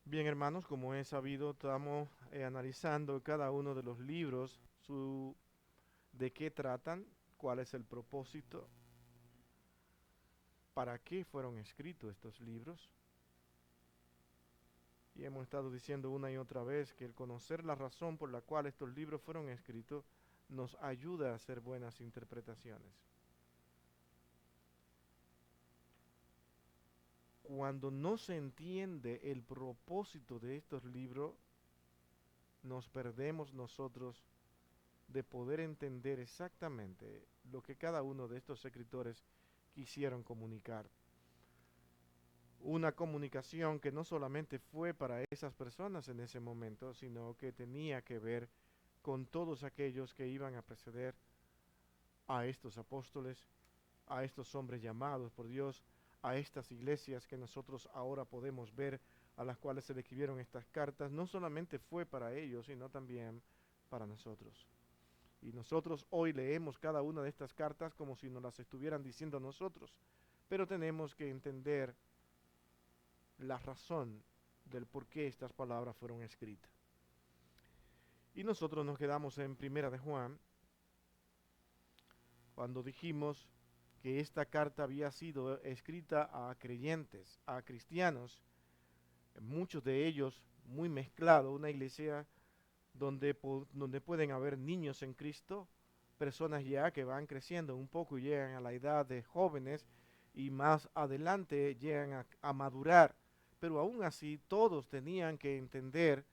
Bien, hermanos, como he sabido, estamos analizando cada uno de los libros, de qué tratan, cuál es el propósito, para qué fueron escritos estos libros. Y hemos estado diciendo una y otra vez que el conocer la razón por la cual estos libros fueron escritos nos ayuda a hacer buenas interpretaciones. Cuando no se entiende el propósito de estos libros, nos perdemos nosotros de poder entender exactamente lo que cada uno de estos escritores quisieron comunicar. Una comunicación que no solamente fue para esas personas en ese momento, sino que tenía que ver con todos aquellos que iban a preceder a estos apóstoles, a estos hombres llamados por Dios, a estas iglesias que nosotros ahora podemos ver, a las cuales se le escribieron estas cartas. No solamente fue para ellos, sino también para nosotros. Y nosotros hoy leemos cada una de estas cartas como si nos las estuvieran diciendo a nosotros. Pero tenemos que entender la razón del por qué estas palabras fueron escritas. Y nosotros nos quedamos en Primera de Juan, cuando dijimos que esta carta había sido escrita a creyentes, a cristianos, muchos de ellos muy mezclados, una iglesia donde pueden haber niños en Cristo, personas ya que van creciendo un poco y llegan a la edad de jóvenes y más adelante llegan a madurar. Pero aún así todos tenían que entender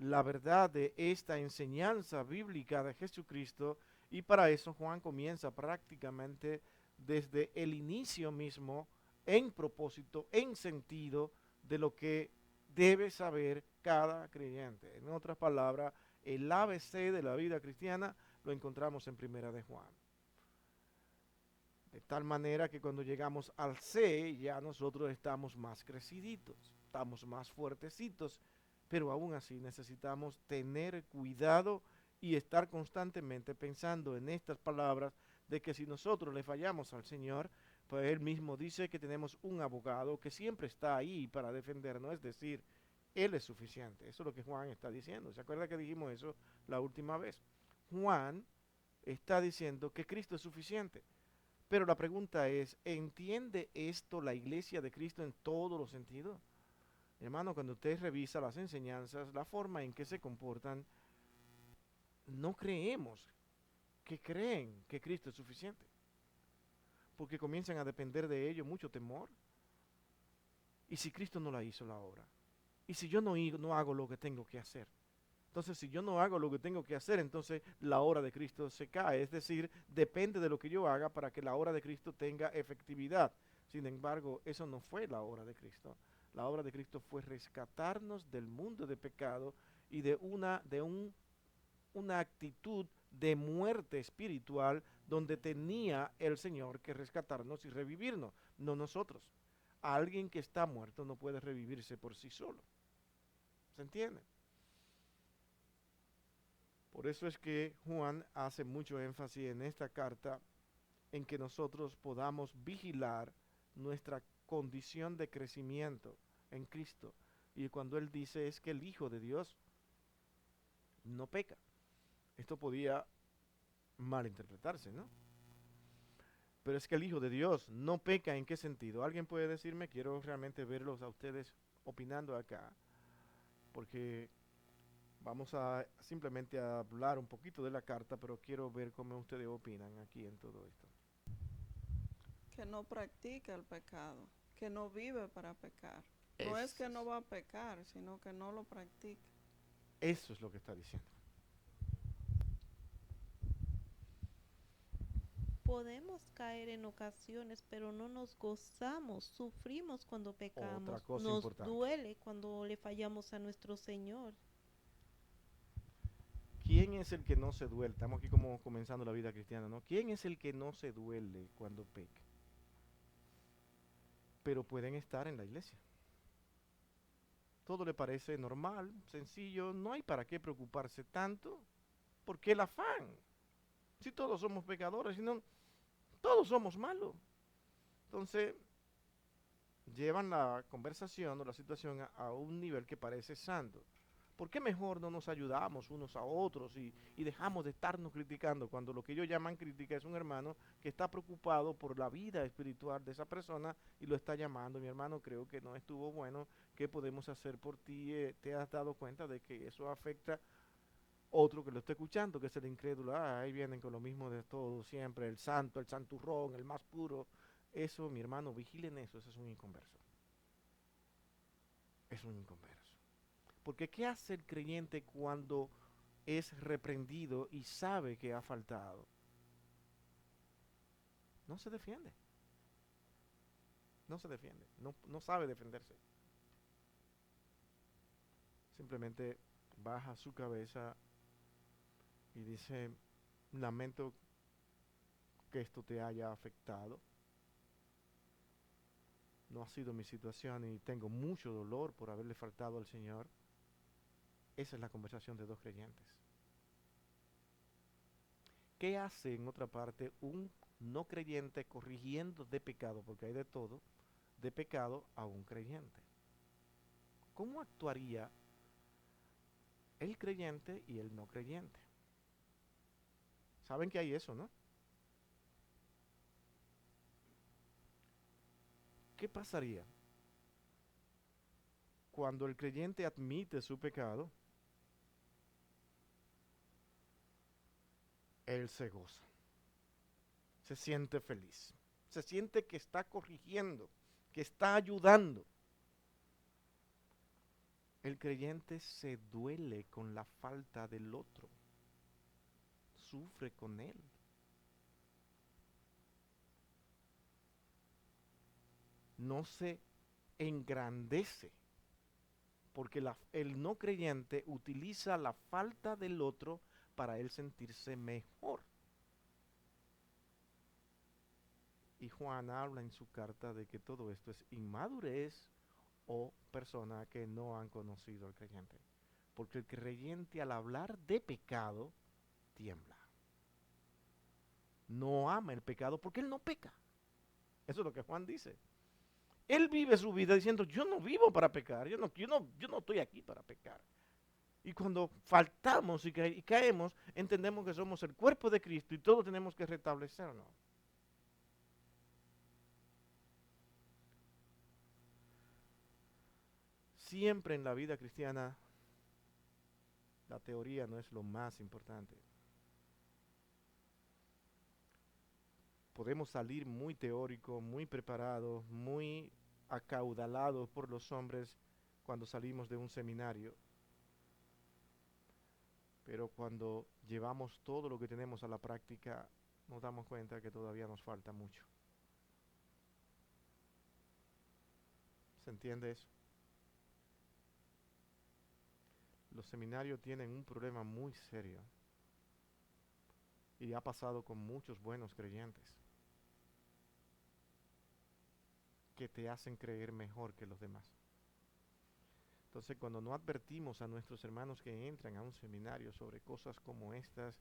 la verdad de esta enseñanza bíblica de Jesucristo, y para eso Juan comienza prácticamente desde el inicio mismo en propósito, en sentido de lo que debe saber cada creyente. En otras palabras, el ABC de la vida cristiana lo encontramos en Primera de Juan. De tal manera que cuando llegamos al C ya nosotros estamos más creciditos, estamos más fuertecitos, pero aún así necesitamos tener cuidado y estar constantemente pensando en estas palabras de que si nosotros le fallamos al Señor, pues Él mismo dice que tenemos un abogado que siempre está ahí para defendernos, es decir, Él es suficiente. Eso es lo que Juan está diciendo. ¿Se acuerda que dijimos eso la última vez? Juan está diciendo que Cristo es suficiente. Pero la pregunta es, ¿entiende esto la iglesia de Cristo en todos los sentidos? Hermano, cuando usted revisa las enseñanzas, la forma en que se comportan, no creemos que creen que Cristo es suficiente, porque comienzan a depender de ello mucho temor. ¿Y si Cristo no la hizo la obra? ¿Y si yo no hago lo que tengo que hacer? Entonces, si yo no hago lo que tengo que hacer, entonces la obra de Cristo se cae. Es decir, depende de lo que yo haga para que la obra de Cristo tenga efectividad. Sin embargo, eso no fue la obra de Cristo. La obra de Cristo fue rescatarnos del mundo de pecado y una actitud de muerte espiritual donde tenía el Señor que rescatarnos y revivirnos, no nosotros. Alguien que está muerto no puede revivirse por sí solo. ¿Se entiende? Por eso es que Juan hace mucho énfasis en esta carta en que nosotros podamos vigilar nuestra condición de crecimiento en Cristo. Y cuando él dice es que el Hijo de Dios no peca. Esto podía malinterpretarse, ¿no? Pero es que el Hijo de Dios no peca, ¿en qué sentido? ¿Alguien puede decirme? Quiero realmente verlos a ustedes opinando acá, porque vamos a simplemente a hablar un poquito de la carta, pero quiero ver cómo ustedes opinan aquí en todo esto. Que no practica el pecado, que no vive para pecar. No es Eso que no es, va a pecar, sino que no lo practica. eso es lo que está diciendo. Podemos caer en ocasiones, pero no nos gozamos, sufrimos cuando Otra pecamos, cosa nos importante. duele cuando le fallamos a nuestro Señor. ¿Quién es el que no se duele? Estamos aquí como comenzando la vida cristiana, ¿no? ¿Quién es el que no se duele cuando peca? Pero pueden estar en la iglesia. Todo le parece normal, sencillo, no hay para qué preocuparse tanto. ¿Por qué el afán? Si todos somos pecadores, si no, todos somos malos. Entonces, llevan la conversación o la situación a un nivel que parece santo. ¿Por qué mejor no nos ayudamos unos a otros y dejamos de estarnos criticando cuando lo que ellos llaman crítica es un hermano que está preocupado por la vida espiritual de esa persona y lo está llamando? Mi hermano, creo que no estuvo bueno. ¿Qué podemos hacer por ti? ¿Te has dado cuenta de que eso afecta otro que lo está escuchando, que es el incrédulo? Ah, ahí vienen con lo mismo de todo, siempre, el santo, el santurrón, el más puro. Eso, mi hermano, vigilen eso, ese es un inconverso. Es un inconverso. Porque ¿qué hace el creyente cuando es reprendido y sabe que ha faltado? No se defiende. No se defiende. No sabe defenderse. Simplemente baja su cabeza y dice, lamento que esto te haya afectado. No ha sido mi situación y tengo mucho dolor por haberle faltado al Señor. Esa es la conversación de dos creyentes. ¿Qué hace en otra parte un no creyente corrigiendo de pecado? Porque hay de todo, de pecado a un creyente. ¿Cómo actuaría el creyente y el no creyente? Saben que hay eso, ¿no? ¿Qué pasaría cuando el creyente admite su pecado? Él se goza, se siente feliz, se siente que está corrigiendo, que está ayudando. El creyente se duele con la falta del otro, sufre con él. No se engrandece, porque el no creyente utiliza la falta del otro para él sentirse mejor. Y Juan habla en su carta de que todo esto es inmadurez o personas que no han conocido al creyente. Porque el creyente, al hablar de pecado, tiembla. No ama el pecado porque él no peca. Eso es lo que Juan dice. Él vive su vida diciendo, yo no vivo para pecar, yo no estoy aquí para pecar. Y cuando faltamos y caemos, entendemos que somos el cuerpo de Cristo y todos tenemos que restablecernos. Siempre en la vida cristiana, la teoría no es lo más importante. Podemos salir muy teóricos, muy preparados, muy acaudalados por los hombres cuando salimos de un seminario. Pero cuando llevamos todo lo que tenemos a la práctica, nos damos cuenta que todavía nos falta mucho. ¿Se entiende eso? Los seminarios tienen un problema muy serio y ha pasado con muchos buenos creyentes que te hacen creer mejor que los demás. Entonces, cuando no advertimos a nuestros hermanos que entran a un seminario sobre cosas como estas,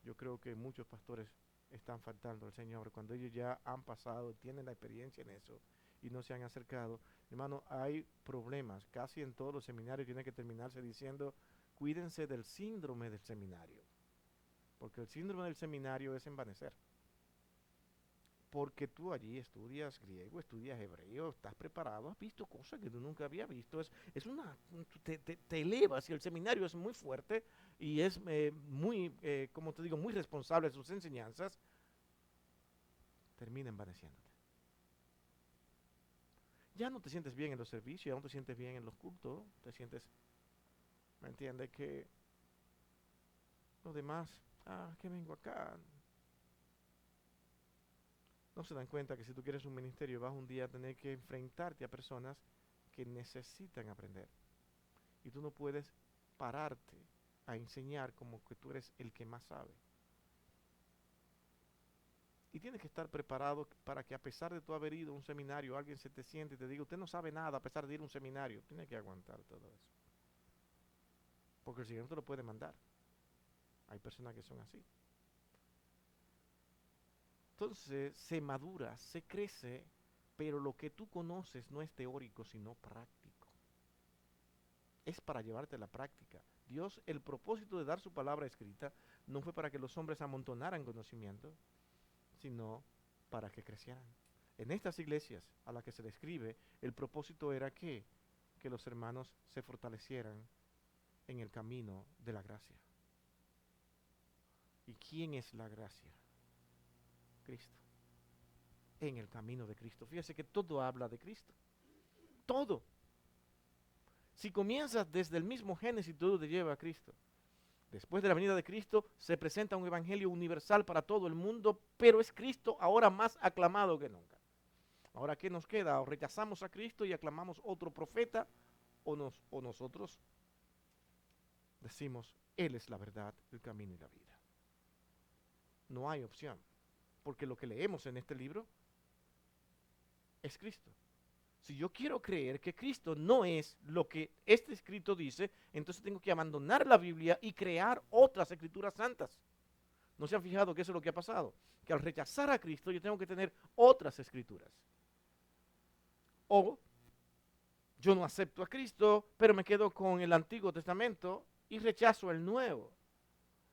yo creo que muchos pastores están faltando al Señor. Cuando ellos ya han pasado, tienen la experiencia en eso y no se han acercado, hermano, hay problemas. Casi en todos los seminarios tiene que terminarse diciendo, cuídense del síndrome del seminario. Porque el síndrome del seminario es envanecer. Porque tú allí estudias griego, estudias hebreo, estás preparado, has visto cosas que tú nunca habías visto. Te elevas y el seminario es muy fuerte y es muy, como te digo, muy responsable de sus enseñanzas. Termina envaneciéndote. Ya no te sientes bien en los servicios, ya no te sientes bien en los cultos, te sientes, ¿me entiendes? Que los demás, que vengo acá. No se dan cuenta que si tú quieres un ministerio vas un día a tener que enfrentarte a personas que necesitan aprender. Y tú no puedes pararte a enseñar como que tú eres el que más sabe. Y tienes que estar preparado para que a pesar de tú haber ido a un seminario, alguien se te siente y te diga, usted no sabe nada a pesar de ir a un seminario. Tienes que aguantar todo eso. Porque el Señor te lo puede mandar. Hay personas que son así. Entonces se madura, se crece Pero lo que tú conoces no es teórico, sino práctico. Es para llevarte a la práctica. Dios, el propósito de dar su palabra escrita no fue para que los hombres amontonaran conocimiento, sino para que crecieran. En estas iglesias a las que se le escribe, el propósito era que los hermanos se fortalecieran en el camino de la gracia. ¿Y quién es la gracia? Cristo. En el camino de Cristo. Fíjese que todo habla de Cristo. Todo. Si comienzas desde el mismo Génesis, todo te lleva a Cristo. Después de la venida de Cristo, se presenta un evangelio universal para todo el mundo, pero es Cristo ahora más aclamado que nunca. Ahora, ¿qué nos queda? O rechazamos a Cristo y aclamamos otro profeta, o nosotros decimos, Él es la verdad, el camino y la vida. No hay opción, porque lo que leemos en este libro es Cristo. Si yo quiero creer que Cristo no es lo que este escrito dice, entonces tengo que abandonar la Biblia y crear otras escrituras santas. ¿No se han fijado que eso es lo que ha pasado? Que al rechazar a Cristo yo tengo que tener otras escrituras. O yo no acepto a Cristo, pero me quedo con el Antiguo Testamento y rechazo el Nuevo.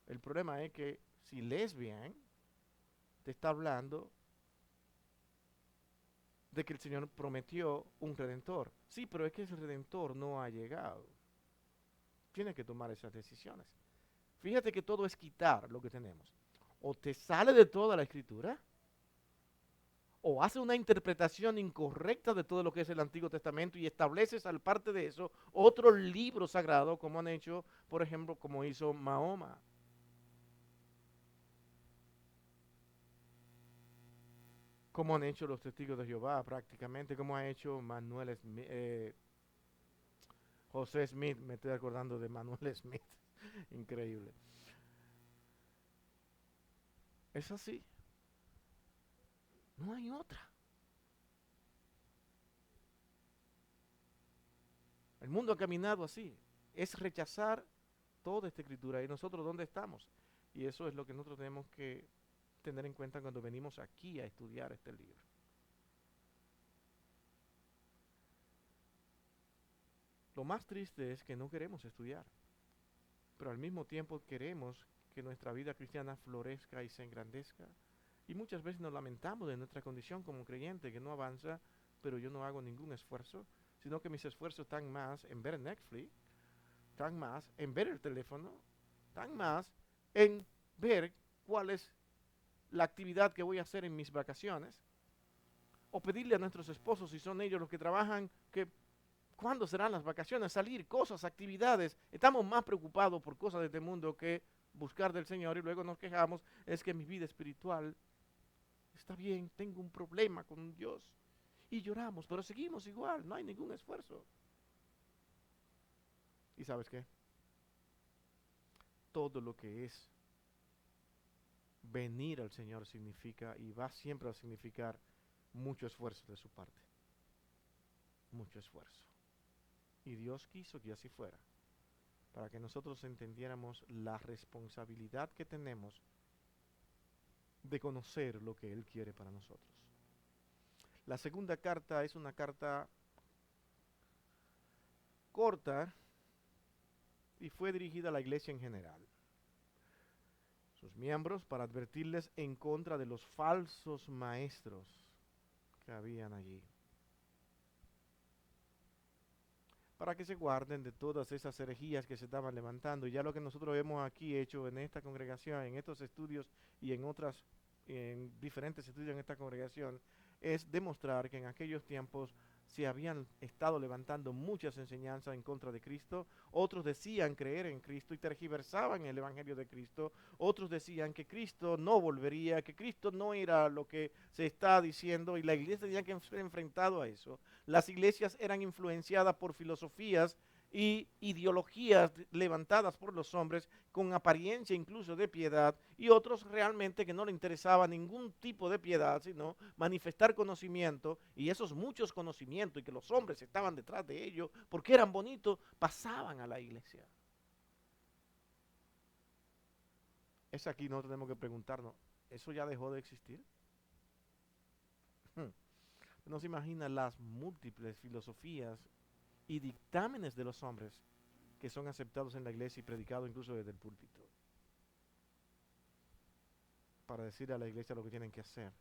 El problema es que si lees bien, te está hablando de que el Señor prometió un redentor. Sí, pero es que ese redentor no ha llegado. Tienes que tomar esas decisiones. Fíjate que todo es quitar lo que tenemos. O te sale de toda la escritura, o hace una interpretación incorrecta de todo lo que es el Antiguo Testamento y estableces al parte de eso otro libro sagrado, como han hecho, por ejemplo, como hizo Mahoma. Como han hecho los testigos de Jehová prácticamente, como ha hecho Manuel Smith, José Smith, me estoy acordando de Manuel Smith, increíble. Es así, no hay otra. El mundo ha caminado así, es rechazar toda esta escritura. ¿Y nosotros dónde estamos? Y eso es lo que nosotros tenemos que tener en cuenta cuando venimos aquí a estudiar este libro. Lo más triste es que no queremos estudiar, pero al mismo tiempo queremos que nuestra vida cristiana florezca y se engrandezca. Y muchas veces nos lamentamos de nuestra condición como creyente, que no avanza, pero yo no hago ningún esfuerzo, sino que mis esfuerzos están más en ver Netflix, están más en ver el teléfono, están más en ver cuál es la actividad que voy a hacer en mis vacaciones, o pedirle a nuestros esposos, si son ellos los que trabajan, que cuándo serán las vacaciones, salir, cosas, actividades. Estamos más preocupados por cosas de este mundo que buscar del Señor, y luego nos quejamos, es que mi vida espiritual está bien, tengo un problema con Dios, y lloramos, pero seguimos igual, no hay ningún esfuerzo. ¿Y sabes qué? Todo lo que es venir al Señor significa, y va siempre a significar, mucho esfuerzo de su parte. Mucho esfuerzo. Y Dios quiso que así fuera, para que nosotros entendiéramos la responsabilidad que tenemos de conocer lo que Él quiere para nosotros. La segunda carta es una carta corta y fue dirigida a la iglesia en general. Sus miembros, para advertirles en contra de los falsos maestros que habían allí, para que se guarden de todas esas herejías que se estaban levantando. Y ya lo que nosotros hemos aquí hecho en esta congregación, en estos estudios y en diferentes estudios en esta congregación, es demostrar que en aquellos tiempos se habían estado levantando muchas enseñanzas en contra de Cristo. Otros decían creer en Cristo y tergiversaban el evangelio de Cristo. Otros decían que Cristo no volvería, que Cristo no era lo que se está diciendo, y la iglesia tenía que ser enfrentado a eso. Las iglesias eran influenciadas por filosofías y ideologías levantadas por los hombres con apariencia incluso de piedad, y otros realmente que no le interesaba ningún tipo de piedad, sino manifestar conocimiento, y esos muchos conocimientos y que los hombres estaban detrás de ellos porque eran bonitos, pasaban a la iglesia. Es aquí nosotros tenemos que preguntarnos, ¿eso ya dejó de existir? No se imagina las múltiples filosofías y dictámenes de los hombres que son aceptados en la iglesia y predicados incluso desde el púlpito, para decir a la iglesia lo que tienen que hacer.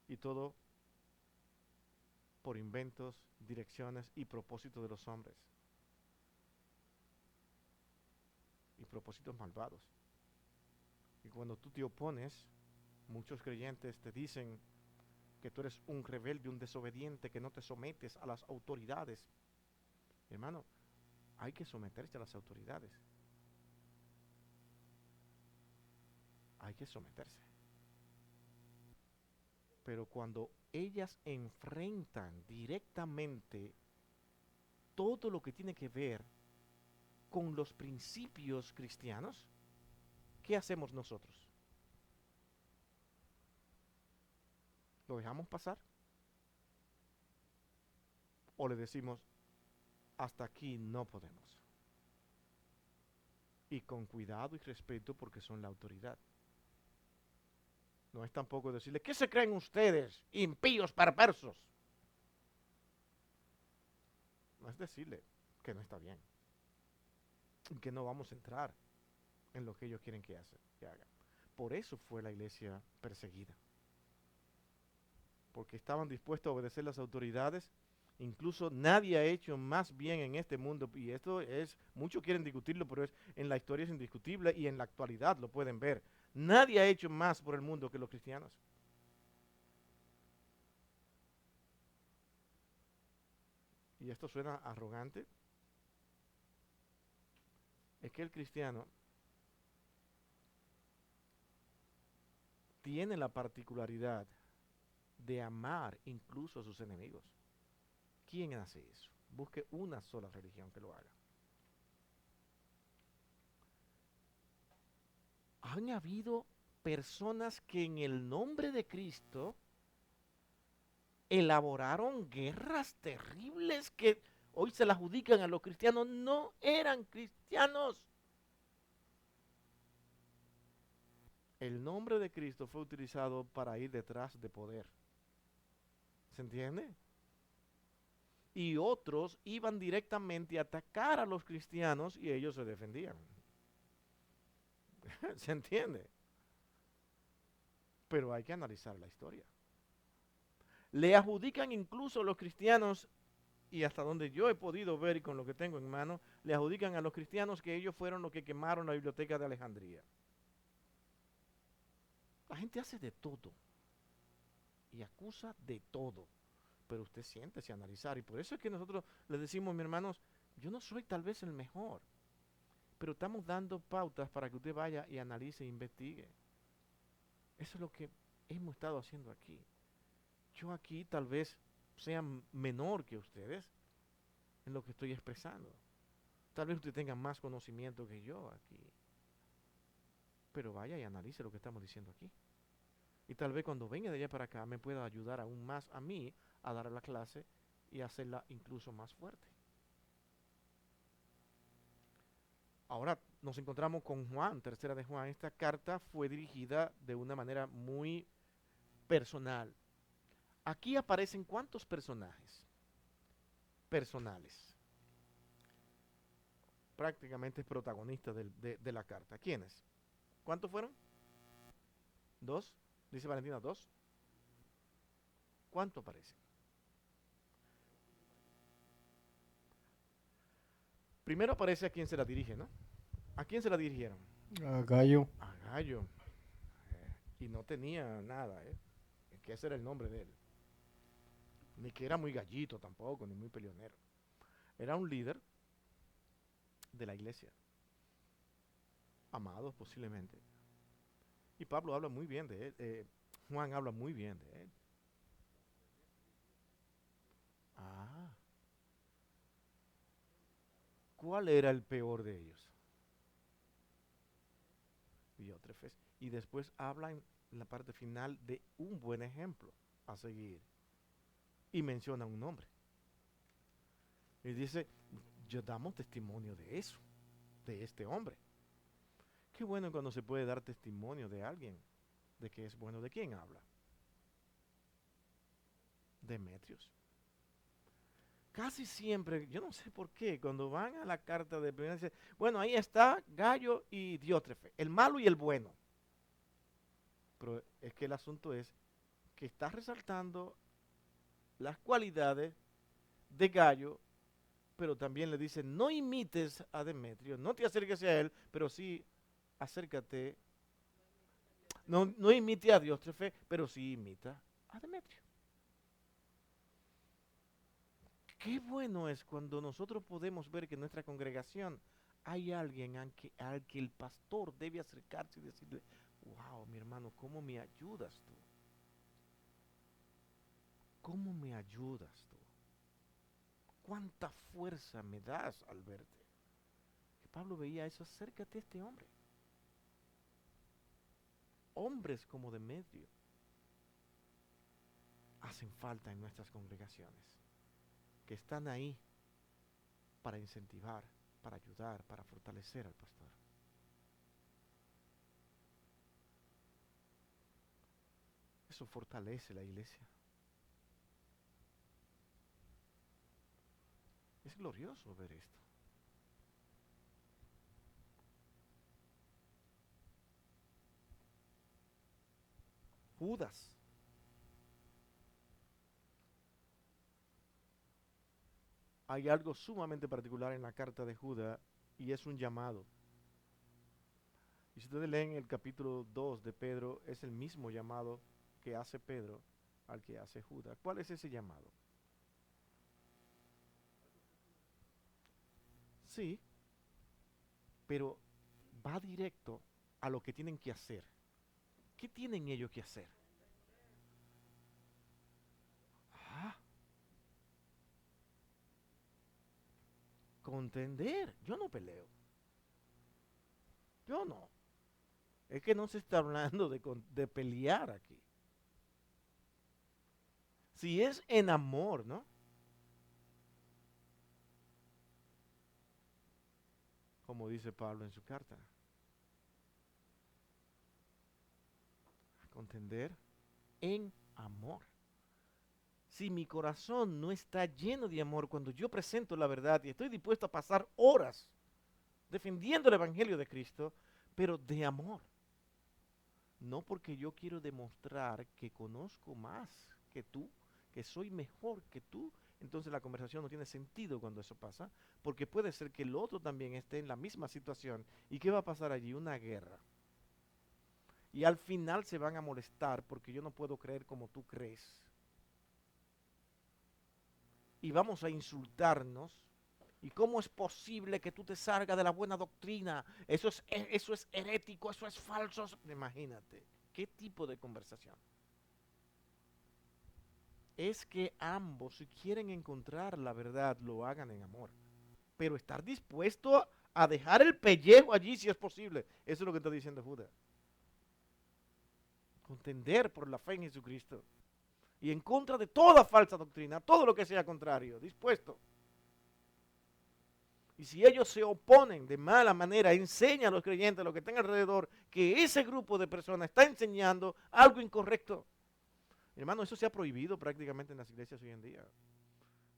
Y todo por inventos, direcciones y propósitos de los hombres. Y propósitos malvados. Y cuando tú te opones, muchos creyentes te dicen que tú eres un rebelde, un desobediente, que no te sometes a las autoridades. Hermano, hay que someterse a las autoridades. Hay que someterse. Pero cuando ellas enfrentan directamente todo lo que tiene que ver con los principios cristianos, ¿qué hacemos nosotros? ¿Lo dejamos pasar? ¿O le decimos, hasta aquí no podemos? Y con cuidado y respeto porque son la autoridad. No es tampoco decirle, ¿qué se creen ustedes, impíos perversos? No es decirle que no está bien, que no vamos a entrar en lo que ellos quieren que haga. Por eso fue la iglesia perseguida, porque estaban dispuestos a obedecer las autoridades. Incluso nadie ha hecho más bien en este mundo, y esto es, muchos quieren discutirlo, pero en la historia es indiscutible y en la actualidad lo pueden ver. Nadie ha hecho más por el mundo que los cristianos. Y esto suena arrogante. Es que el cristiano tiene la particularidad de amar incluso a sus enemigos. ¿Quién hace eso? Busque una sola religión que lo haga. Han habido personas que en el nombre de Cristo elaboraron guerras terribles que hoy se las adjudican a los cristianos. No eran cristianos. El nombre de Cristo fue utilizado para ir detrás de poder. ¿Se entiende? Y otros iban directamente a atacar a los cristianos y ellos se defendían. ¿Se entiende? Pero hay que analizar la historia. Le adjudican incluso a los cristianos, y hasta donde yo he podido ver y con lo que tengo en mano, le adjudican a los cristianos que ellos fueron los que quemaron la biblioteca de Alejandría. La gente hace de todo y acusa de todo, pero usted siéntese a analizar, y por eso es que nosotros le decimos, mis hermanos, yo no soy tal vez el mejor, pero estamos dando pautas para que usted vaya y analice e investigue. Eso es lo que hemos estado haciendo aquí. Yo aquí tal vez sea menor que ustedes en lo que estoy expresando. Tal vez usted tenga más conocimiento que yo aquí. Pero vaya y analice lo que estamos diciendo aquí. Y tal vez cuando venga de allá para acá me pueda ayudar aún más a mí a dar la clase y hacerla incluso más fuerte. Ahora nos encontramos con Juan, tercera de Juan. Esta carta fue dirigida de una manera muy personal. Aquí aparecen ¿cuántos personajes personales? Prácticamente protagonistas de la carta. ¿Quiénes? ¿Cuántos fueron? ¿Dos? Dice Valentina, ¿dos? ¿Cuánto aparece? Primero aparece a quién se la dirige, ¿no? ¿A quién se la dirigieron? A Gallo. A Gallo. Y no tenía nada, que ese era el nombre de él. Ni que era muy gallito tampoco, ni muy peleonero. Era un líder de la iglesia. Amado posiblemente. Y Pablo habla muy bien de él. Juan habla muy bien de él. Ah. ¿Cuál era el peor de ellos? Diótrefes. Y después habla en la parte final de un buen ejemplo a seguir. Y menciona un nombre. Y dice, yo damos testimonio de eso, de este hombre. Qué bueno cuando se puede dar testimonio de alguien, de que es bueno. ¿De quién habla? Demetrios. Casi siempre, yo no sé por qué, cuando van a la carta de primera, dice, bueno, ahí está Gallo y Diótrefe, el malo y el bueno. Pero es que el asunto es que está resaltando las cualidades de Gallo, pero también le dice, no imites a Demetrio, no te acerques a él, pero sí acércate, no imite a Diótrefe, pero sí imita a Demetrio. Qué bueno es cuando nosotros podemos ver que en nuestra congregación hay alguien al que el pastor debe acercarse y decirle, wow, mi hermano, ¿cómo me ayudas tú? ¿Cómo me ayudas tú? ¿Cuánta fuerza me das al verte? Que Pablo veía eso, acércate a este hombre. Hombres como Demetrio hacen falta en nuestras congregaciones, que están ahí para incentivar, para ayudar, para fortalecer al pastor. Eso fortalece la iglesia. Es glorioso ver esto. Judas. Hay algo sumamente particular en la carta de Judas y es un llamado. Y si ustedes leen el capítulo 2 de Pedro, es el mismo llamado que hace Pedro al que hace Judas. ¿Cuál es ese llamado? Sí, pero va directo a lo que tienen que hacer. ¿Qué tienen ellos que hacer? Ah, contender. Yo no peleo. Yo no. Es que no se está hablando de pelear aquí. Si es en amor, ¿no? Como dice Pablo en su carta. Contender en amor. Si mi corazón no está lleno de amor cuando yo presento la verdad y estoy dispuesto a pasar horas defendiendo el Evangelio de Cristo, pero de amor. No porque yo quiero demostrar que conozco más que tú, que soy mejor que tú, entonces la conversación no tiene sentido cuando eso pasa, porque puede ser que el otro también esté en la misma situación. ¿Y qué va a pasar allí? Una guerra. Y al final se van a molestar porque yo no puedo creer como tú crees. Y vamos a insultarnos. ¿Y cómo es posible que tú te salgas de la buena doctrina? Eso es herético, eso es falso. Imagínate, ¿qué tipo de conversación? Es que ambos, si quieren encontrar la verdad, lo hagan en amor. Pero estar dispuesto a dejar el pellejo allí si es posible. Eso es lo que está diciendo Judas. Contender por la fe en Jesucristo. Y en contra de toda falsa doctrina, todo lo que sea contrario, dispuesto. Y si ellos se oponen de mala manera, enseña a los creyentes, a los que están alrededor, que ese grupo de personas está enseñando algo incorrecto. Hermano, eso se ha prohibido prácticamente en las iglesias hoy en día.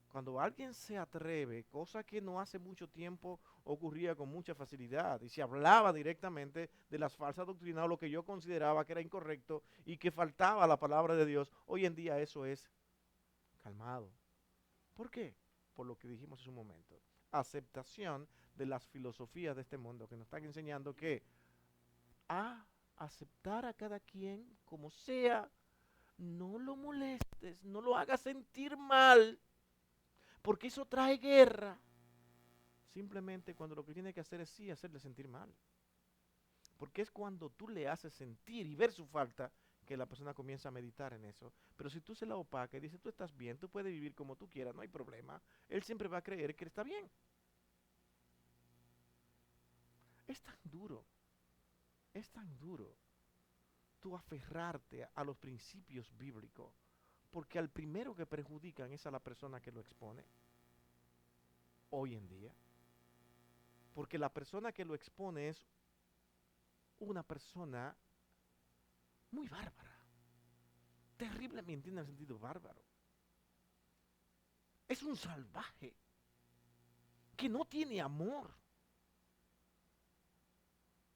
Cuando alguien se atreve, cosa que no hace mucho tiempo ocurría con mucha facilidad, y se hablaba directamente de las falsas doctrinas o lo que yo consideraba que era incorrecto y que faltaba a la palabra de Dios, hoy en día eso es calmado. ¿Por qué? Por lo que dijimos en un momento. Aceptación de las filosofías de este mundo que nos están enseñando que a aceptar a cada quien como sea, no lo molestes, no lo hagas sentir mal, porque eso trae guerra. Simplemente cuando lo que tiene que hacer es sí hacerle sentir mal. Porque es cuando tú le haces sentir y ver su falta que la persona comienza a meditar en eso. Pero si tú se la opacas y dices, tú estás bien, tú puedes vivir como tú quieras, no hay problema, él siempre va a creer que él está bien. Es tan duro, es tan duro tú aferrarte a los principios bíblicos, porque al primero que perjudican es a la persona que lo expone hoy en día. Porque la persona que lo expone es una persona muy bárbara, terriblemente en el sentido bárbaro. Es un salvaje que no tiene amor,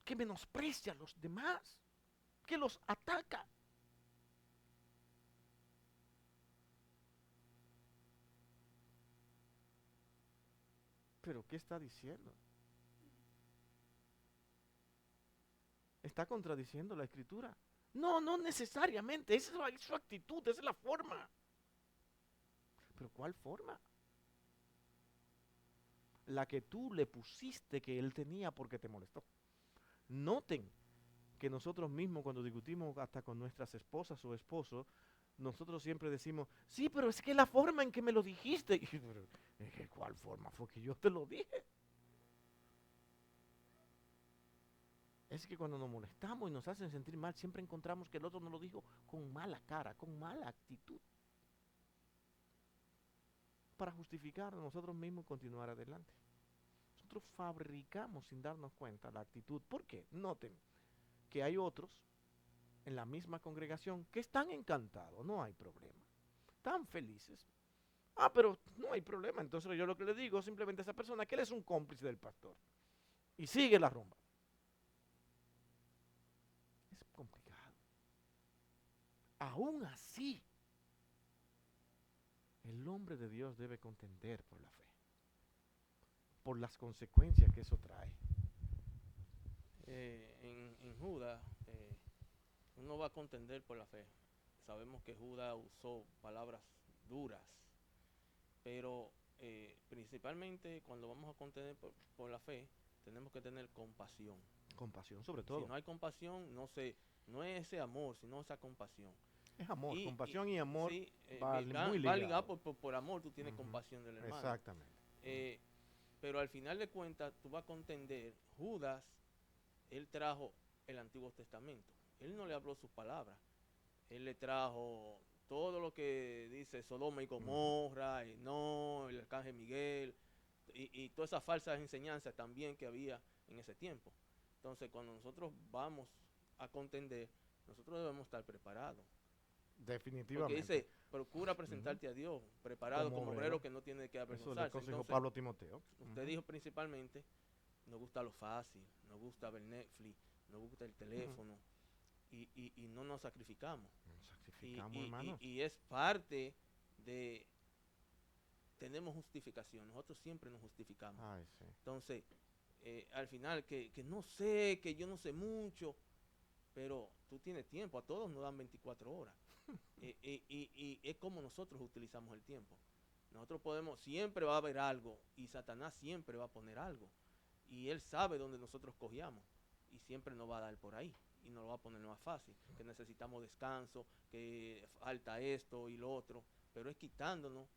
que menosprecia a los demás, que los ataca. Pero ¿qué está diciendo? Está contradiciendo la escritura. No, no necesariamente, esa es su actitud, esa es la forma. Pero ¿cuál forma? La que tú le pusiste que él tenía porque te molestó. Noten que nosotros mismos cuando discutimos hasta con nuestras esposas o esposos, nosotros siempre decimos, sí, pero es que la forma en que me lo dijiste. Y, ¿cuál forma fue que yo te lo dije? Es que cuando nos molestamos y nos hacen sentir mal, siempre encontramos que el otro nos lo dijo con mala cara, con mala actitud. Para justificar a nosotros mismos y continuar adelante. Nosotros fabricamos sin darnos cuenta la actitud. ¿Por qué? Noten que hay otros en la misma congregación que están encantados, no hay problema. Están felices. Ah, pero no hay problema. Entonces yo lo que le digo simplemente a esa persona que él es un cómplice del pastor. Y sigue la rumba. Es complicado. Aún así, el hombre de Dios debe contender por la fe, por las consecuencias que eso trae. En Judas, uno va a contender por la fe. Sabemos que Judas usó palabras duras, pero principalmente cuando vamos a contender por la fe, tenemos que tener compasión. Compasión sobre todo. Si no hay compasión, no es ese amor, sino esa compasión. Es amor, compasión y amor sí, va muy va ligado. ligado por amor, tú tienes compasión del hermano. Exactamente. Pero al final de cuentas, tú vas a contender, Judas, él trajo el Antiguo Testamento. Él no le habló sus palabras. Él le trajo todo lo que dice Sodoma y Gomorra, no, el arcángel Miguel, y todas esas falsas enseñanzas también que había en ese tiempo. Entonces, cuando nosotros vamos a contender, nosotros debemos estar preparados. Definitivamente. Porque dice, procura presentarte a Dios preparado como obrero que no tiene que avergonzarse. Eso le aconsejó Pablo a Timoteo. Usted dijo principalmente, nos gusta lo fácil, nos gusta ver Netflix, nos gusta el teléfono, y no nos sacrificamos. Hermanos. Y es parte de, tenemos justificación, nosotros siempre nos justificamos. Ay, sí. Entonces, al final, que no sé, que yo no sé mucho, pero tú tienes tiempo, a todos nos dan 24 horas. Y es como nosotros utilizamos el tiempo. Nosotros podemos, siempre va a haber algo, y Satanás siempre va a poner algo. Y él sabe dónde nosotros cogíamos, y siempre nos va a dar por ahí, y nos lo va a poner más fácil, que necesitamos descanso, que falta esto y lo otro, pero es quitándonos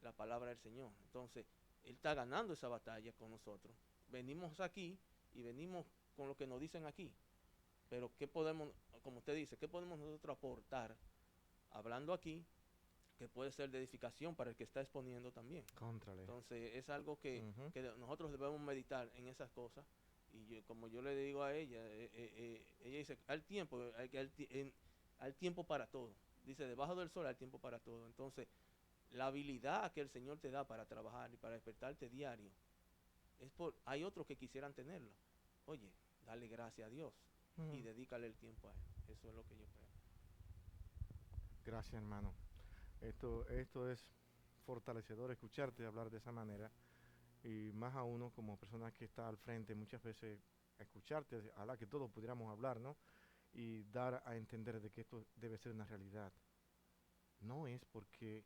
la palabra del Señor. Entonces, él está ganando esa batalla con nosotros. Venimos aquí, y venimos con lo que nos dicen aquí. Pero ¿qué podemos, como usted dice, qué podemos nosotros aportar hablando aquí que puede ser de edificación para el que está exponiendo también? Contrale. Entonces es algo que nosotros debemos meditar en esas cosas. Y como yo le digo a ella, ella dice, al tiempo para todo. Dice, debajo del sol hay tiempo para todo. Entonces, la habilidad que el Señor te da para trabajar y para despertarte diario, hay otros que quisieran tenerlo. Oye, dale gracias a Dios. Y dedícale el tiempo a él. Eso es lo que yo creo. Gracias, hermano. Esto es fortalecedor escucharte hablar de esa manera, y más a uno como persona que está al frente, muchas veces escucharte, a la que todos pudiéramos hablar, ¿no? Y dar a entender de que esto debe ser una realidad. No es porque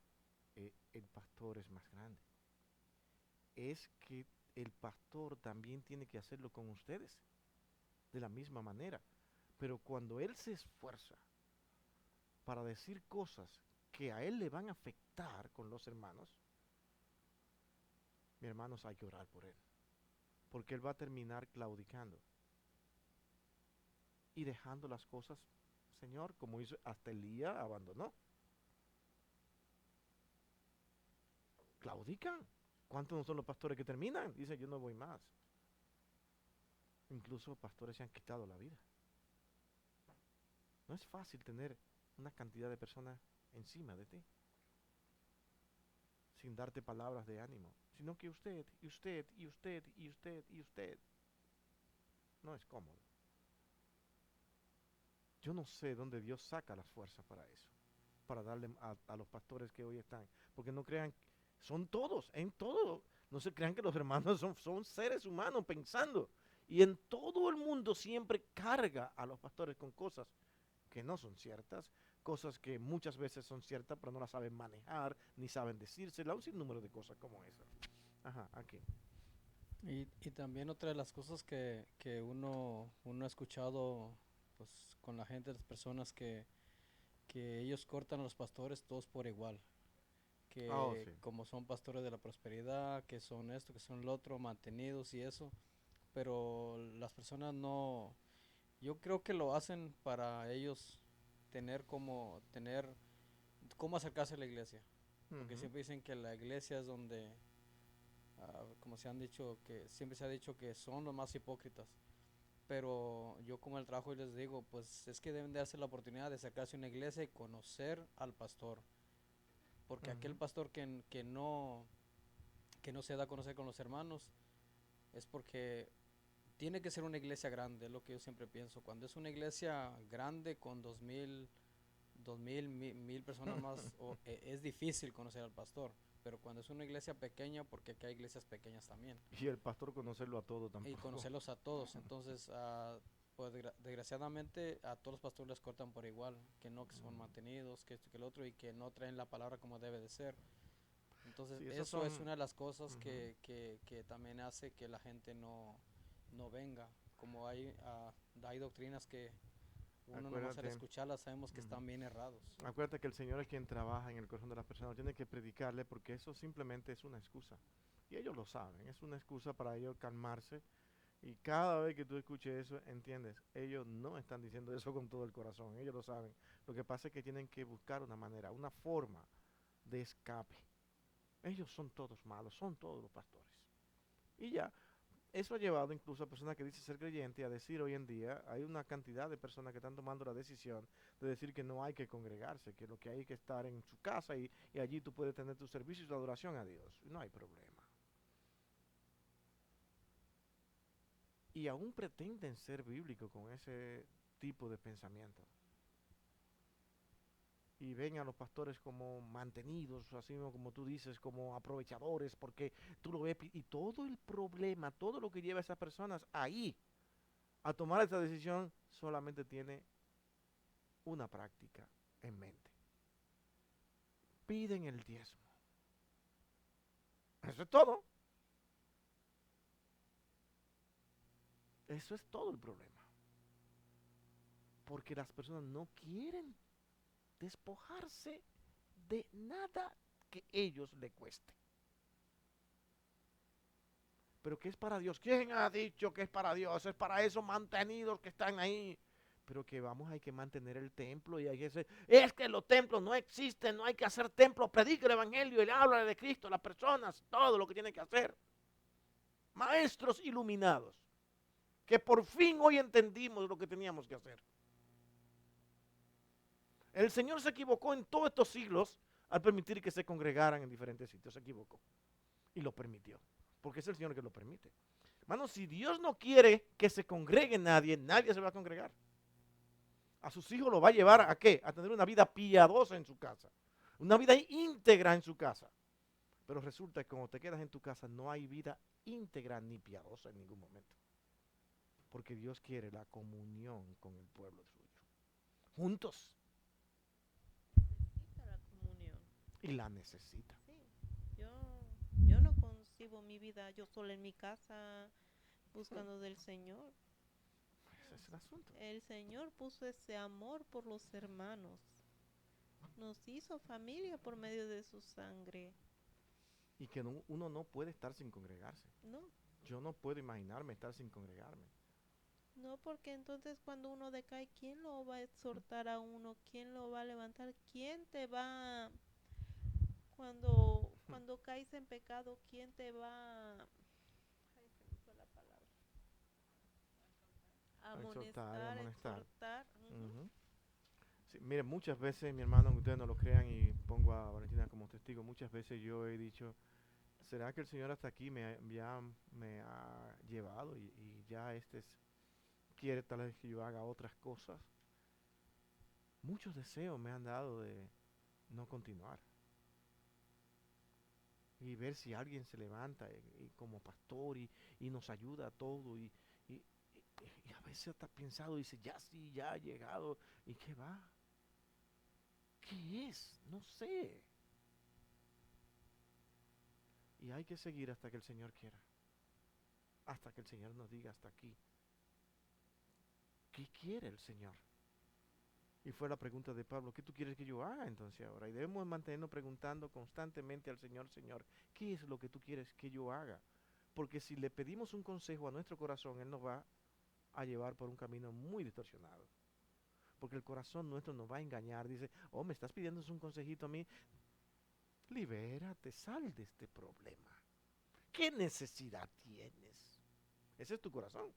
el pastor es más grande, es que el pastor también tiene que hacerlo con ustedes de la misma manera. Pero cuando él se esfuerza para decir cosas que a él le van a afectar con los hermanos, mis hermanos, hay que orar por él, porque él va a terminar claudicando y dejando las cosas, Señor, como hizo hasta Elías, abandonó. Claudican. ¿Cuántos no son los pastores que terminan? Dicen, yo no voy más. Incluso pastores se han quitado la vida. No es fácil tener una cantidad de personas encima de ti. sin darte palabras de ánimo, sino que usted, y usted, y usted, y usted, y usted. No es cómodo. Yo no sé dónde Dios saca las fuerzas para eso, para darle a los pastores que hoy están, porque no crean, son todos, en todo, no se crean que los hermanos son seres humanos pensando, y en todo el mundo siempre carga a los pastores con cosas que no son ciertas, cosas que muchas veces son ciertas, pero no las saben manejar, ni saben decírsela, un sinnúmero de cosas como esas. Ajá, aquí. Y también otra de las cosas que uno ha escuchado pues, con la gente, las personas que ellos cortan a los pastores todos por igual. Oh, Que sí. como son pastores de la prosperidad, que son esto, que son lo otro, mantenidos y eso. Pero las personas no, yo creo que lo hacen para ellos tener cómo acercarse a la iglesia. Porque Ujú. siempre dicen que la iglesia es donde, como se han dicho, que siempre se ha dicho que son los más hipócritas. Pero yo como el trabajo y les digo, pues es que deben de darse la oportunidad de acercarse a una iglesia y conocer al pastor. Porque aquel Ujú. pastor que no se da a conocer con los hermanos es porque tiene que ser una iglesia grande, es lo que yo siempre pienso. Cuando es una iglesia grande con 1000 personas más, es difícil conocer al pastor. Pero cuando es una iglesia pequeña, porque aquí hay iglesias pequeñas también, Y el pastor conocerlo a todo y tampoco. conocerlos a todos, entonces, pues desgraciadamente a todos los pastores les cortan por igual, que no, que son mantenidos, que esto, que el otro, y que no traen la palabra como debe de ser. Entonces, Sí, esos eso es son... una de las cosas Ujú. que también hace que la gente no venga. Como hay doctrinas que uno nomás al Acuérdate, escucharlas sabemos que ujú. están bien errados. Acuérdate que el Señor es quien trabaja en el corazón de las personas, tiene que predicarle porque eso simplemente es una excusa. Y ellos lo saben, es una excusa para ellos calmarse. Y cada vez que tú escuches eso, entiendes, ellos no están diciendo eso con todo el corazón, ellos lo saben. Lo que pasa es que tienen que buscar una manera, una forma de escape. Ellos son todos malos, son todos los pastores. Y ya, eso ha llevado incluso a personas que dicen ser creyentes a decir hoy en día, hay una cantidad de personas que están tomando la decisión de decir que no hay que congregarse, que lo que hay que estar en su casa y allí tú puedes tener tu servicio y tu adoración a Dios. No hay problema. Y aún pretenden ser bíblicos con ese tipo de pensamiento. Y ven a los pastores como mantenidos, así como tú dices, como aprovechadores, porque tú lo ves y todo el problema, todo lo que lleva a esas personas ahí a tomar esta decisión solamente tiene una práctica en mente. Piden el diezmo. Eso es todo. Eso es todo el problema. Porque las personas no quieren despojarse de nada que ellos le cueste. Pero que es para Dios. ¿Quién ha dicho que es para Dios? Es para esos mantenidos que están ahí. Pero que vamos, hay que mantener el templo y hay que hacer, es que los templos no existen, no hay que hacer templos, predica el evangelio y habla de Cristo a las personas, todo lo que tienen que hacer. Maestros iluminados, que por fin hoy entendimos lo que teníamos que hacer. El Señor se equivocó en todos estos siglos al permitir que se congregaran en diferentes sitios, se equivocó y lo permitió, porque es el Señor que lo permite. Hermano, si Dios no quiere que se congregue nadie, nadie se va a congregar. A sus hijos lo va a llevar a qué? A tener una vida piadosa en su casa, una vida íntegra en su casa. Pero resulta que cuando te quedas en tu casa no hay vida íntegra ni piadosa en ningún momento. Porque Dios quiere la comunión con el pueblo suyo. Juntos. Necesita la comunión. Y la necesita. Sí, yo, yo no concibo mi vida yo sola en mi casa buscando del Señor. Ese es el asunto. El Señor puso ese amor por los hermanos. Nos hizo familia por medio de su sangre. Y que uno no puede estar sin congregarse. No, Yo no puedo imaginarme estar sin congregarme. no, porque entonces cuando uno decae, ¿quién lo va a exhortar a uno? ¿Quién lo va a levantar? ¿Quién te va, cuando caes en pecado, quién te va, ay, se me fue la palabra, A exhortar y amonestar, amonestar. exhortar? Ujú. Sí, mire, muchas veces, mi hermano, aunque ustedes no lo crean, y pongo a Valentina como testigo, muchas muchas veces yo he dicho, ¿será que el Señor hasta aquí ya me ha llevado y ya quiere tal vez que yo haga otras cosas? Muchos deseos me han dado de no continuar y ver si alguien se levanta y como pastor y nos ayuda a todo y- y a veces hasta pensado, dice, ya sí, ya ha llegado, ¿y qué va? ¿Qué es? No sé. Y hay que seguir hasta que el Señor quiera, hasta que el Señor nos diga hasta aquí. ¿Qué quiere el Señor? Y fue la pregunta de Pablo, ¿qué tú quieres que yo haga entonces ahora? Y debemos mantenernos preguntando constantemente al Señor, Señor, ¿qué es lo que tú quieres que yo haga? Porque si le pedimos un consejo a nuestro corazón, Él nos va a llevar por un camino muy distorsionado. Porque el corazón nuestro nos va a engañar. Dice, oh, me estás pidiendo un consejito a mí. Libérate, sal de este problema. ¿Qué necesidad tienes? Ese es tu corazón.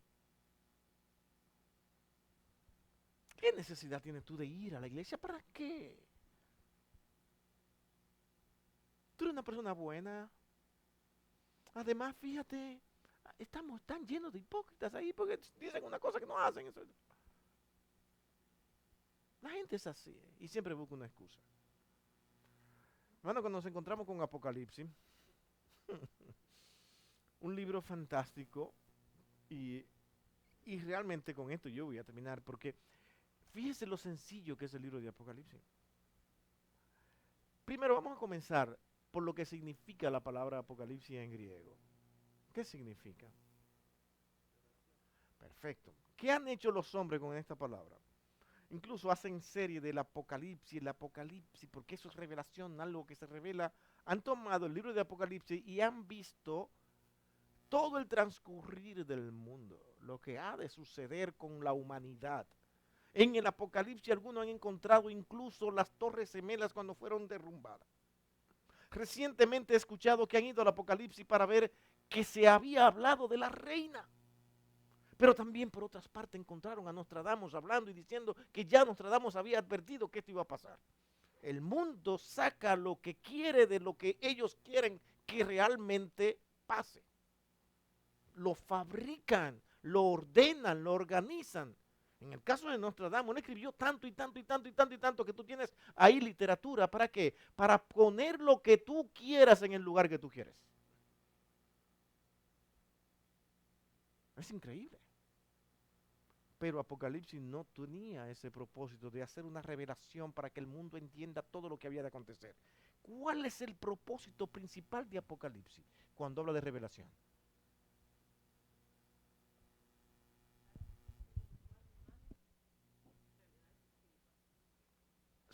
¿Qué necesidad tienes tú de ir a la iglesia? ¿Para qué? Tú eres una persona buena. Además, fíjate, estamos tan llenos de hipócritas ahí porque dicen una cosa que no hacen. La gente es así y siempre busca una excusa. Bueno, cuando nos encontramos con Apocalipsis, un libro fantástico y, y realmente con esto yo voy a terminar porque fíjese lo sencillo que es el libro de Apocalipsis. Primero vamos a comenzar por lo que significa la palabra Apocalipsis en griego. ¿Qué significa? Perfecto. ¿Qué han hecho los hombres con esta palabra? Incluso hacen serie del Apocalipsis, el Apocalipsis, porque eso es revelación, algo que se revela. Han tomado el libro de Apocalipsis y han visto todo el transcurrir del mundo, lo que ha de suceder con la humanidad. En el Apocalipsis algunos han encontrado incluso las torres gemelas cuando fueron derrumbadas. Recientemente he escuchado que han ido al Apocalipsis para ver que se había hablado de la reina. Pero también por otras partes encontraron a Nostradamus hablando y diciendo que ya Nostradamus había advertido que esto iba a pasar. El mundo saca lo que quiere de lo que ellos quieren que realmente pase. Lo fabrican, lo ordenan, lo organizan. En el caso de Nostradamus, él escribió tanto y tanto y tanto y tanto y tanto que tú tienes ahí literatura. ¿Para qué? Para poner lo que tú quieras en el lugar que tú quieres. Es increíble. Pero Apocalipsis no tenía ese propósito de hacer una revelación para que el mundo entienda todo lo que había de acontecer. ¿Cuál es el propósito principal de Apocalipsis cuando habla de revelación?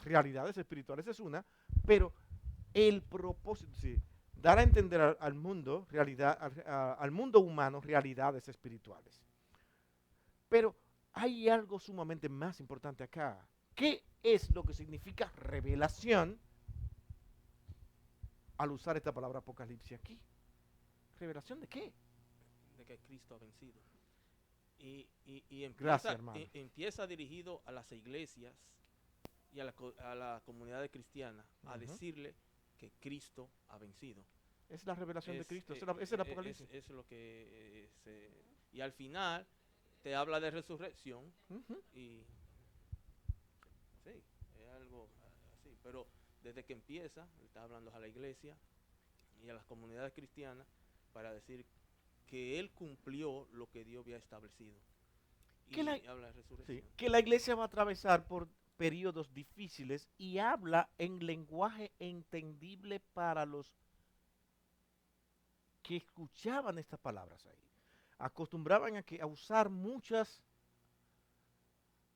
Realidades espirituales es una, pero el propósito, sí, dar a entender al mundo, al mundo humano, realidades espirituales. Pero hay algo sumamente más importante acá. ¿Qué es lo que significa revelación al usar esta palabra Apocalipsis aquí? ¿Revelación de qué? De que Cristo ha vencido. Y Gracias, hermano. empieza dirigido a las iglesias y a la comunidad cristiana a decirle que Cristo ha vencido. Es la revelación de Cristo, es el Apocalipsis. Es lo que y al final te habla de resurrección y sí, es algo así, pero desde que empieza, está hablando a la iglesia y a las comunidades cristianas para decir que Él cumplió lo que Dios había establecido. Y habla de resurrección. Sí, que la iglesia va a atravesar por periodos difíciles y habla en lenguaje entendible para los que escuchaban estas palabras ahí. Acostumbraban a usar muchas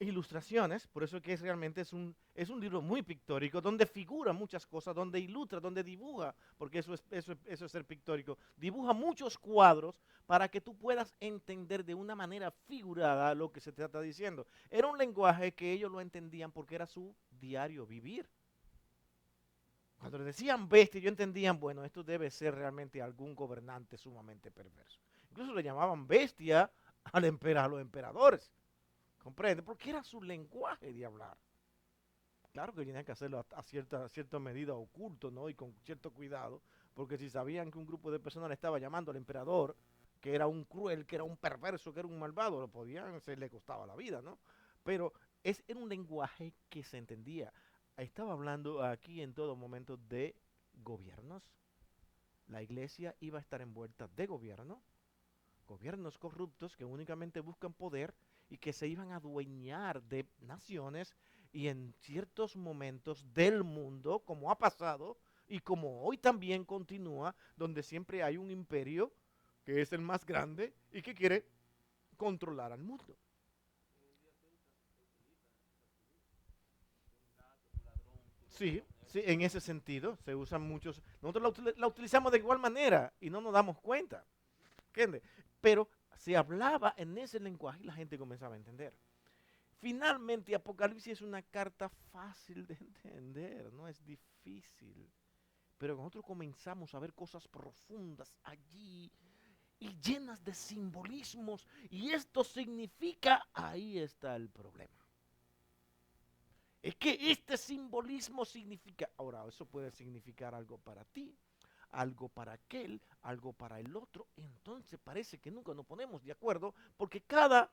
ilustraciones, por eso que realmente es un libro muy pictórico, donde figura muchas cosas, donde ilustra, donde dibuja, porque eso es ser pictórico, dibuja muchos cuadros para que tú puedas entender de una manera figurada lo que se te está diciendo. Era un lenguaje que ellos lo entendían porque era su diario vivir. Cuando le decían bestia, ellos entendían, bueno, esto debe ser realmente algún gobernante sumamente perverso. Incluso le llamaban bestia a los emperadores. ¿Comprende? Porque era su lenguaje de hablar. Claro que tenían que hacerlo a cierta medida oculto, ¿no? Y con cierto cuidado, porque si sabían que un grupo de personas le estaba llamando al emperador, que era un cruel, que era un perverso, que era un malvado, lo podían, se le costaba la vida, ¿no? Pero era un lenguaje que se entendía. Estaba hablando aquí en todo momento de gobiernos. La iglesia iba a estar envuelta de gobiernos corruptos que únicamente buscan poder y que se iban a adueñar de naciones y en ciertos momentos del mundo, como ha pasado y como hoy también continúa, donde siempre hay un imperio que es el más grande y que quiere controlar al mundo. Sí, sí, en ese sentido se usan muchos. Nosotros la utilizamos de igual manera y no nos damos cuenta. ¿Entiendes? Pero se hablaba en ese lenguaje y la gente comenzaba a entender. Finalmente, Apocalipsis es una carta fácil de entender, no es difícil. Pero nosotros comenzamos a ver cosas profundas allí y llenas de simbolismos. Y esto significa, ahí está el problema. Es que este simbolismo significa, ahora eso puede significar algo para ti, algo para aquel, algo para el otro. Entonces parece que nunca nos ponemos de acuerdo porque cada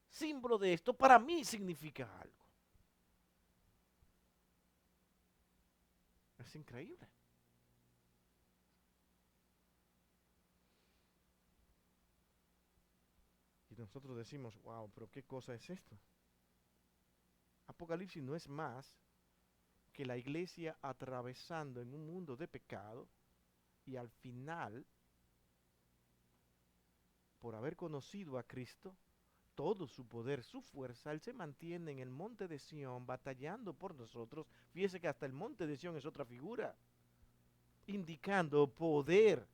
símbolo de esto para mí significa algo. Es increíble. Y nosotros decimos, wow, pero ¿qué cosa es esto? Apocalipsis no es más que la iglesia atravesando en un mundo de pecado y al final, por haber conocido a Cristo, todo su poder, su fuerza, Él se mantiene en el monte de Sión batallando por nosotros. Fíjese que hasta el monte de Sión es otra figura, indicando poder,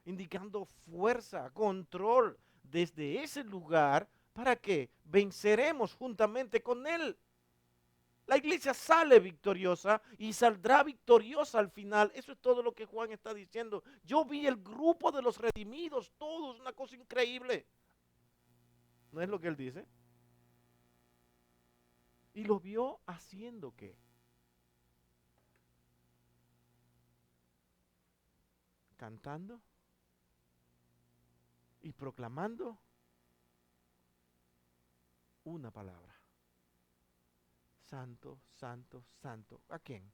indicando fuerza, control desde ese lugar para que venceremos juntamente con Él. La iglesia sale victoriosa y saldrá victoriosa al final. Eso es todo lo que Juan está diciendo. Yo vi el grupo de los redimidos, todos, una cosa increíble. ¿No es lo que él dice? Y lo vio haciendo ¿qué? Cantando y proclamando una palabra. Santo, santo, santo. ¿A quién?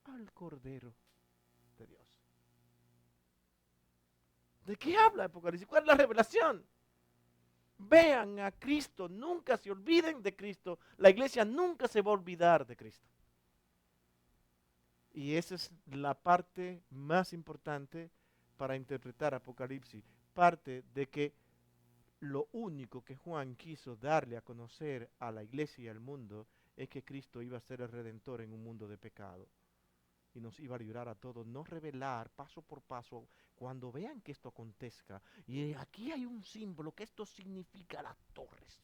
Al Cordero de Dios. ¿De qué habla Apocalipsis? ¿Cuál es la revelación? Vean a Cristo, nunca se olviden de Cristo. La iglesia nunca se va a olvidar de Cristo. Y esa es la parte más importante para interpretar Apocalipsis. Parte de que lo único que Juan quiso darle a conocer a la iglesia y al mundo es que Cristo iba a ser el redentor en un mundo de pecado y nos iba a librar a todos, no revelar paso por paso. Cuando vean que esto acontezca, y aquí hay un símbolo que esto significa las torres,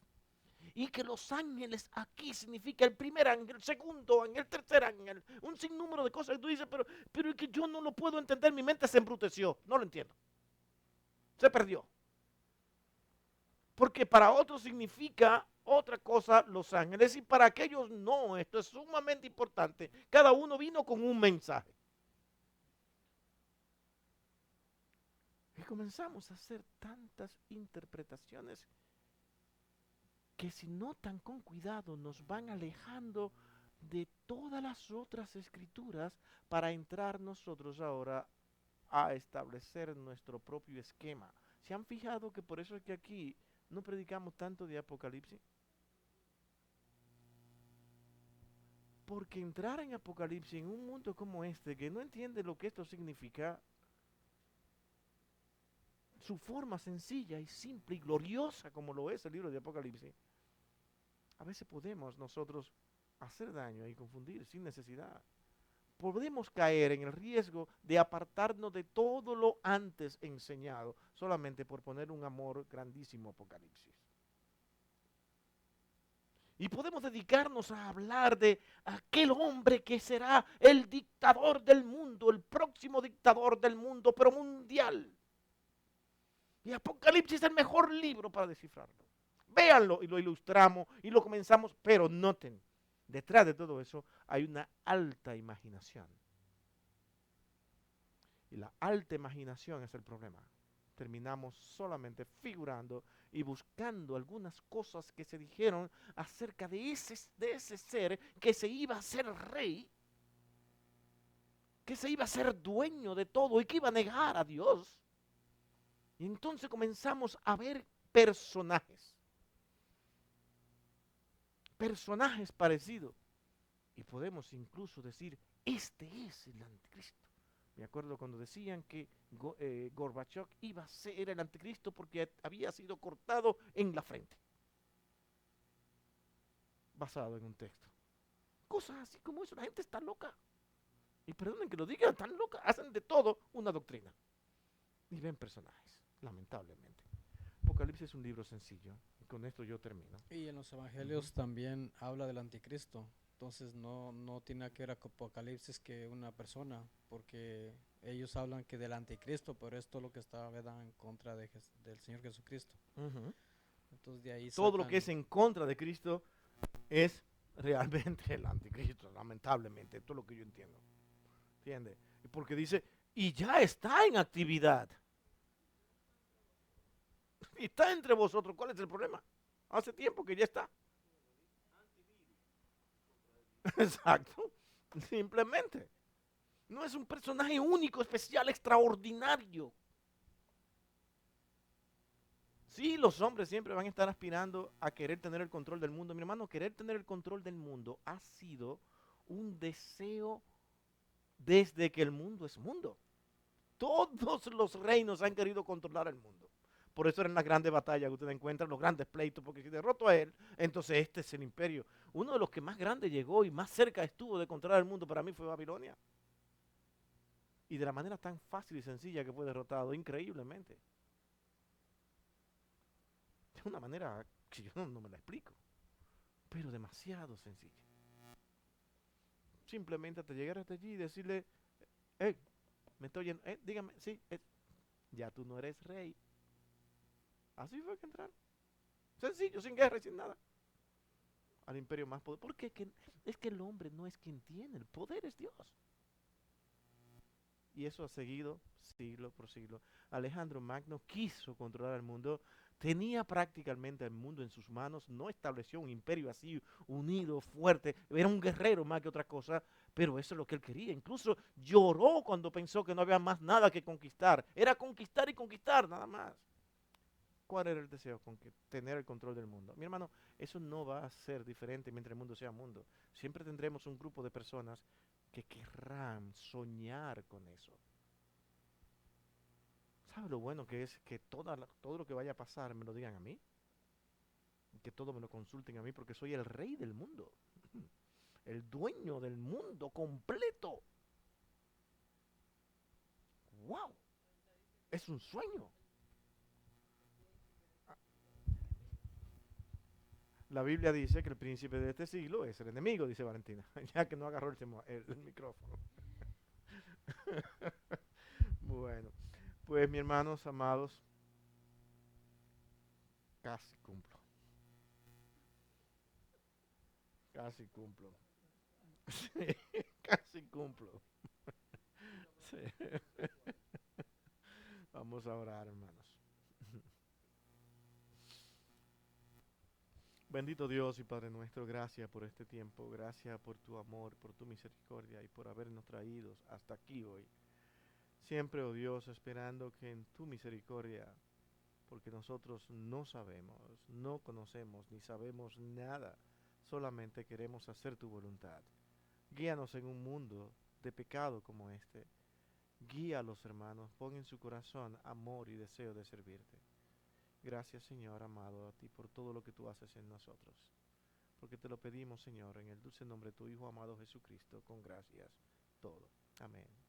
y que los ángeles aquí significa el primer ángel, el segundo ángel, el tercer ángel, un sinnúmero de cosas que tú dices, pero es que yo no lo puedo entender, mi mente se embruteció, no lo entiendo, se perdió. Porque para otros significa otra cosa los ángeles y para aquellos no. Esto es sumamente importante. Cada uno vino con un mensaje. Y comenzamos a hacer tantas interpretaciones que si notan con cuidado nos van alejando de todas las otras escrituras para entrar nosotros ahora a establecer nuestro propio esquema. ¿Se han fijado que por eso es que aquí no predicamos tanto de Apocalipsis? Porque entrar en Apocalipsis en un mundo como este, que no entiende lo que esto significa, su forma sencilla y simple y gloriosa como lo es el libro de Apocalipsis, a veces podemos nosotros hacer daño y confundir sin necesidad. Podemos caer en el riesgo de apartarnos de todo lo antes enseñado, solamente por poner un amor grandísimo a Apocalipsis. Y podemos dedicarnos a hablar de aquel hombre que será el dictador del mundo, el próximo dictador del mundo, pero mundial. Y Apocalipsis es el mejor libro para descifrarlo. Véanlo y lo ilustramos y lo comenzamos, pero noten, detrás de todo eso hay una alta imaginación. Y la alta imaginación es el problema. Terminamos solamente figurando y buscando algunas cosas que se dijeron acerca de ese ser que se iba a ser rey, que se iba a ser dueño de todo y que iba a negar a Dios. Y entonces comenzamos a ver personajes parecidos. Y podemos incluso decir, este es el anticristo. Me acuerdo cuando decían que Gorbachev iba a ser el anticristo porque había sido cortado en la frente. Basado en un texto. Cosas así como eso, la gente está loca. Y perdonen que lo digan, están loca. Hacen de todo una doctrina. Y ven personajes, lamentablemente. Apocalipsis es un libro sencillo. Y con esto yo termino. Y en los evangelios también habla del anticristo. Entonces no tiene que ver Apocalipsis que una persona, porque ellos hablan que del anticristo, pero esto es lo que está, ¿verdad?, en contra del Señor Jesucristo. Entonces de ahí Todo lo que es en contra de Cristo es realmente el anticristo, lamentablemente. Esto es lo que yo entiendo. ¿Entiendes? Porque dice, y ya está en actividad. Y está entre vosotros. ¿Cuál es el problema? Hace tiempo que ya está. Exacto. Simplemente. No es un personaje único, especial, extraordinario. Sí, los hombres siempre van a estar aspirando a querer tener el control del mundo. Mi hermano, querer tener el control del mundo ha sido un deseo desde que el mundo es mundo. Todos los reinos han querido controlar el mundo. Por eso eran las grandes batallas que ustedes encuentran, los grandes pleitos, porque si derroto a él, entonces este es el imperio. Uno de los que más grande llegó y más cerca estuvo de controlar el mundo para mí fue Babilonia. Y de la manera tan fácil y sencilla que fue derrotado, increíblemente. De una manera que yo no me la explico, pero demasiado sencilla. Simplemente te llegar hasta allí y decirle, me estoy yendo, dígame, sí, ya tú no eres rey. Así fue que entraron. Sencillo, sin guerra y sin nada. Al imperio más poderoso. Porque es que el hombre no es quien tiene, el poder es Dios. Y eso ha seguido siglo por siglo. Alejandro Magno quiso controlar el mundo, tenía prácticamente el mundo en sus manos, no estableció un imperio así unido, fuerte, era un guerrero más que otra cosa, pero eso es lo que él quería. Incluso lloró cuando pensó que no había más nada que conquistar. Era conquistar y conquistar, nada más. ¿Cuál era el deseo? Tener el control del mundo. Mi hermano, eso no va a ser diferente mientras el mundo sea mundo. Siempre tendremos un grupo de personas que querrán soñar con eso. ¿Sabe lo bueno que es que todo lo que vaya a pasar me lo digan a mí? Que todo me lo consulten a mí porque soy el rey del mundo. El dueño del mundo completo. ¡Wow! Es un sueño. La Biblia dice que el príncipe de este siglo es el enemigo, dice Valentina, ya que no agarró el micrófono. Bueno, pues mis hermanos amados, casi cumplo. Casi cumplo. Sí, casi cumplo. Sí. Vamos a orar, hermanos. Bendito Dios y Padre nuestro, gracias por este tiempo, gracias por tu amor, por tu misericordia y por habernos traído hasta aquí hoy. Siempre, oh Dios, esperando que en tu misericordia, porque nosotros no sabemos, no conocemos ni sabemos nada, solamente queremos hacer tu voluntad. Guíanos en un mundo de pecado como este. Guía a los hermanos, pon en su corazón amor y deseo de servirte. Gracias, Señor amado, a ti por todo lo que tú haces en nosotros. Porque te lo pedimos, Señor, en el dulce nombre de tu Hijo amado Jesucristo, con gracias todo. Amén.